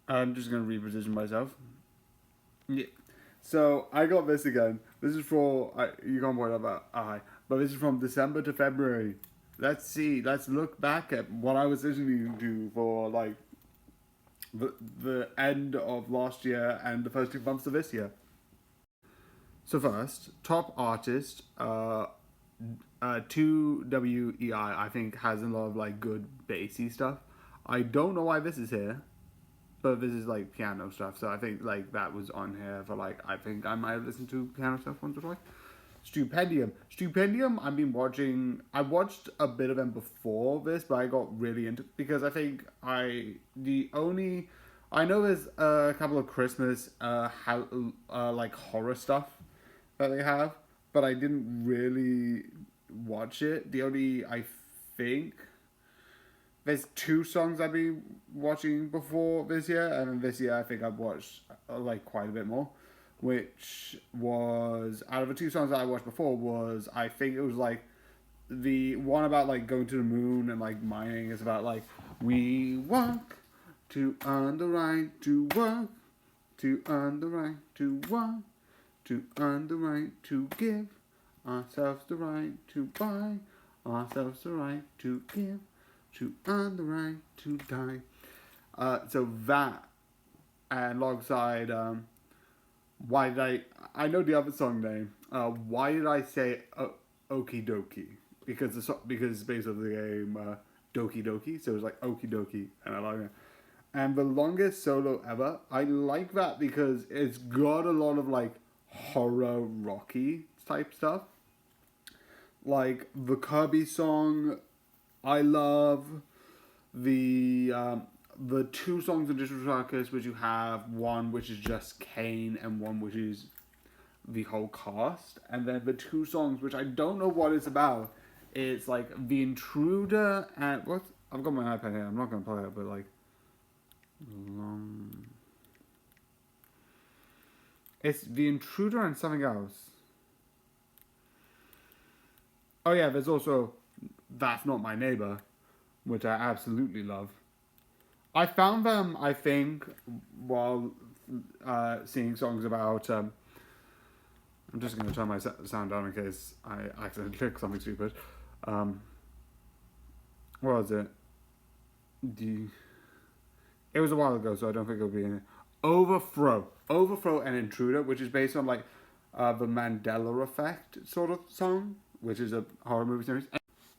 I'm just gonna reposition myself. Yeah. So I got this again. This is for you can't point about I, but this is from December to February. Let's see. Let's look back at what I was listening to for like the end of last year and the first 2 months of this year. So first, top artist, 2WEI, I think has a lot of like good bassy stuff. I don't know why this is here, but this is like piano stuff. So I think like that was on here for like I think I might have listened to piano stuff once or twice. Stupendium. I've been watching. I watched a bit of them before this, but I got really into because I think the only I know there's a couple of Christmas like horror stuff that they have, but I didn't really watch it. The only I think there's two songs I've been watching before this year, and then this year I think I've watched like quite a bit more. Which was out of the two songs that I watched before was I think it was like the one about like going to the moon and like mining is about like we walk to earn the right to work to earn the right to work to earn the right to give ourselves the right to buy ourselves the right to give to earn the right to die. So that and alongside why did I know the other song name. Why did I say Okie Dokie? Because it's based on the game Doki Doki, so it's like Okie Dokie, and I like it. And the longest solo ever, I like that because it's got a lot of like horror rocky type stuff. Like the Kirby song, I love the two songs in Digital Circus, which you have one which is just Kane and one which is the whole cast, and then the two songs which I don't know what it's about. It's like The Intruder and what I've got my iPad here. I'm not gonna play it, but like long. It's The Intruder and something else. Oh yeah, there's also That's Not My Neighbor, which I absolutely love. I found them, I think, while seeing songs about. I'm just going to turn my sound down in case I accidentally click something stupid. Um, what was it? The It was a while ago, so I don't think it'll be in it. Overthrow and Intruder, which is based on like the Mandela Effect sort of song, which is a horror movie series.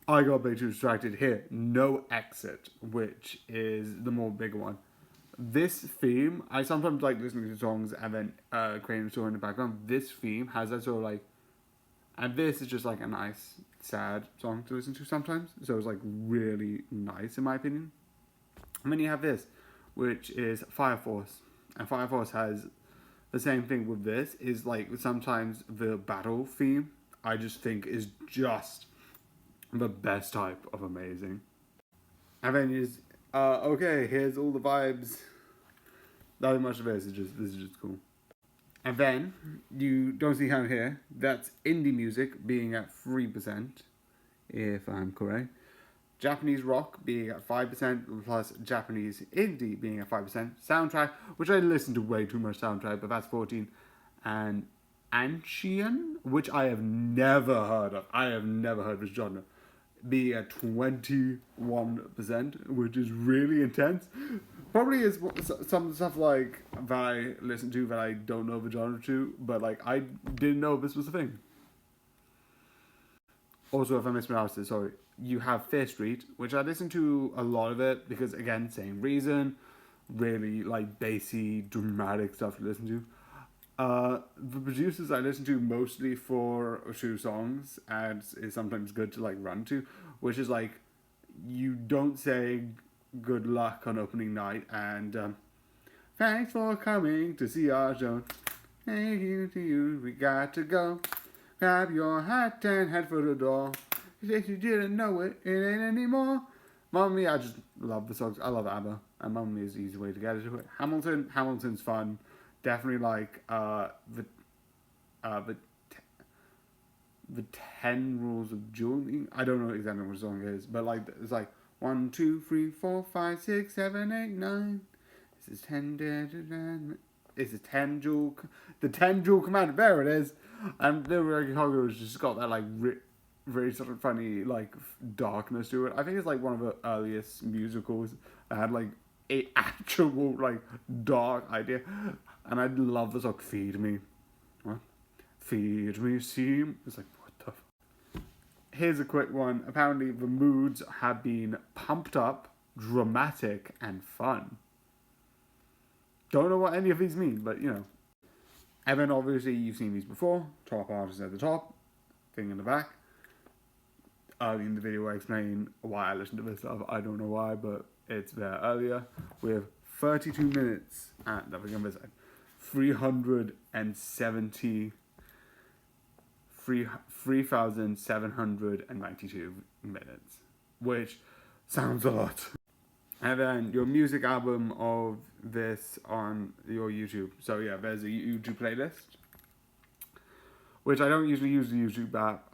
I got a bit too distracted here. No Exit, which is the more bigger one. This theme, I sometimes like listening to songs and then creating a story in the background. This theme has that sort of like, and this is just like a nice, sad song to listen to sometimes. So it's like really nice in my opinion. And then you have this, which is Fire Force, and Fire Force has the same thing with this. Is like sometimes the battle theme I just think is just the best type of amazing. And then is okay. Here's all the vibes. Nothing much of this is just cool. And then you don't see how here. That's indie music being at 3%, if I'm correct. Japanese rock being at 5%, plus Japanese indie being at 5%. Soundtrack, which I listen to way too much soundtrack, but that's 14. And Ancient, which I have never heard of. I have never heard this genre. Being at 21%, which is really intense. Probably is some stuff like that I listen to that I don't know the genre to, but like I didn't know this was a thing. Also, if I mispronounced it, sorry. You have Fear Street, which I listen to a lot of it because again, same reason, really like bassy, dramatic stuff to listen to. The producers I listen to mostly for two songs, and is sometimes good to like run to, which is like you don't say good luck on opening night and thanks for coming to see our show. Thank you to you, we got to go. Grab your hat and head for the door. If you didn't know it, it ain't anymore. Mamma Mia, I just love the songs. I love ABBA, and Mamma Mia is the easy way to get into it. Hamilton's fun. Definitely like uh, the the 10 rules of jewelry. I don't know exactly what song it is, but like it's like 1, 2, 3, 4, 5, 6, 7, 8, 9. This is 10. It's a 10 jewel. The 10 jewel commander. There it is. And the Haga has just got that like very sort of funny like darkness to it. I think it's like one of the earliest musicals that had like a actual like dark idea. And I love the song "Feed Me." What? Feed me, seem. It's like what the. Here's a quick one. Apparently, the moods have been pumped up, dramatic, and fun. Don't know what any of these mean, but you know. And then obviously you've seen these before. Top artist at the top, thing in the back. Early in the video I explain why I listen to this stuff. I don't know why, but it's there earlier. We have 32 minutes at the beginning of this. 3,792 minutes, which sounds a lot. And then your music album of this on your YouTube. So yeah, there's a YouTube playlist, which I don't usually use the YouTube app.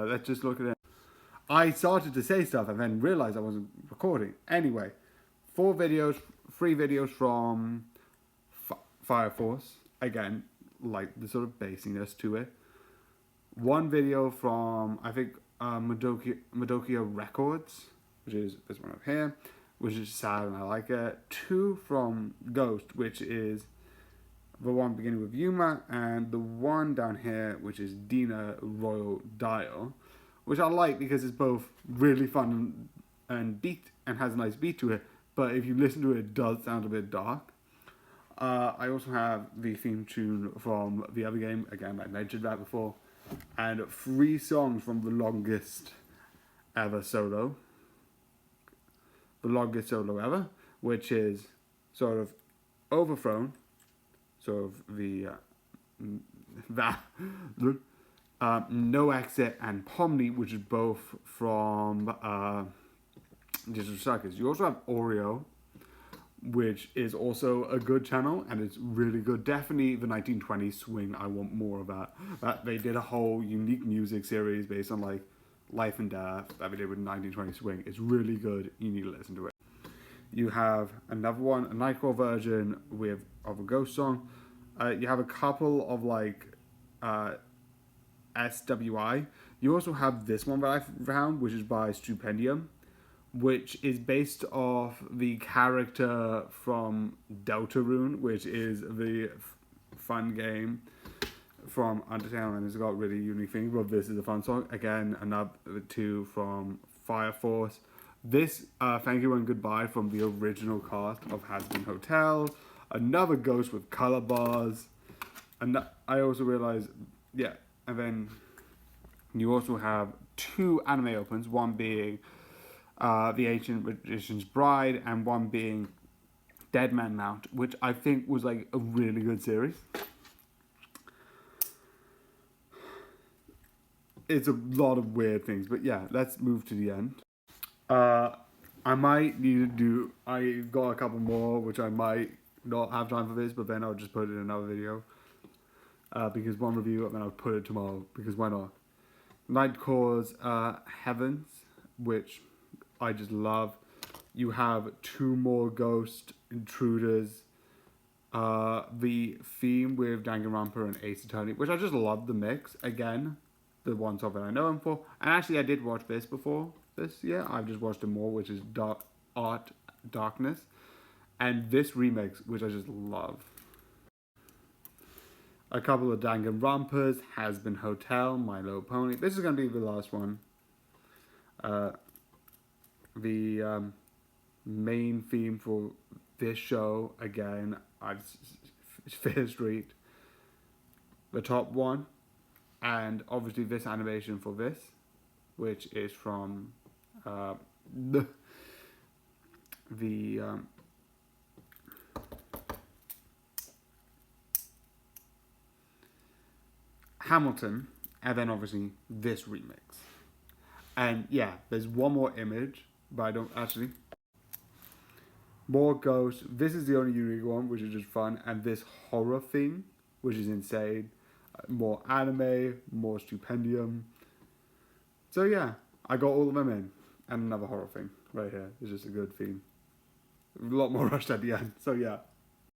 Let's just look at it. I started to say stuff and then realized I wasn't recording. Anyway, 3 videos from Fire Force. Again, like the sort of basiness to it. 1 video from, I think, Madokia Records, which is this one up here, which is sad and I like it. 2 from Ghost, which is the one beginning with Yuma, and the one down here, which is Dina Royal Dial, which I like because it's both really fun and beat and has a nice beat to it, but if you listen to it, it does sound a bit dark. I also have the theme tune from the other game, again I mentioned that before, and 3 songs from the longest solo ever, which is sort of Overthrown, sort of the No Exit, and Pomni, which is both from Digital Circus. You also have Oreo, which is also a good channel, and it's really good. Definitely the 1920s swing. I want more of that. They did a whole unique music series based on like life and death that they did with 1920 swing. It's really good. You need to listen to it. You have another one, a Nightcore version of a Ghost song. You have a couple of like SWI. You also have this one that I found, which is by Stupendium, which is based off the character from Deltarune, which is the fun game from Undertale, and it's got really unique things, but this is a fun song. Again, another 2 from Fire Force. This, Thank You and Goodbye from the original cast of Hazbin Hotel. Another Ghost with color bars. And I also realized, yeah, and then you also have 2 anime opens, one being The Ancient Magician's Bride, and one being Dead Man Mount, which I think was like a really good series. It's a lot of weird things, but yeah, let's move to the end. I might need to do, I got a couple more, which I might not have time for this, but then I'll just put it in another video. Because one review, and then I'll put it tomorrow, because why not? Nightcore's Heavens, which I just love. You have 2 more Ghost Intruders. The theme with Danganronpa and Ace Attorney, which I just love the mix. Again, the one song that I know him for. And actually, I did watch this before this year. I've just watched it more, which is Darkness. And this remix, which I just love. A couple of Danganronpas, Hazbin Hotel, My Little Pony. This is going to be the last one. The main theme for this show, again, Fear Street. The top one. And obviously this animation for this, which is from the Hamilton, and then obviously this remix. And yeah, there's one more image, but I don't actually. More Ghosts. This is the only unique one, which is just fun, and this horror thing, which is insane. More anime, more Stupendium. So yeah, I got all of them in, and another horror thing right here. It's just a good theme. A lot more rushed at the end. So yeah.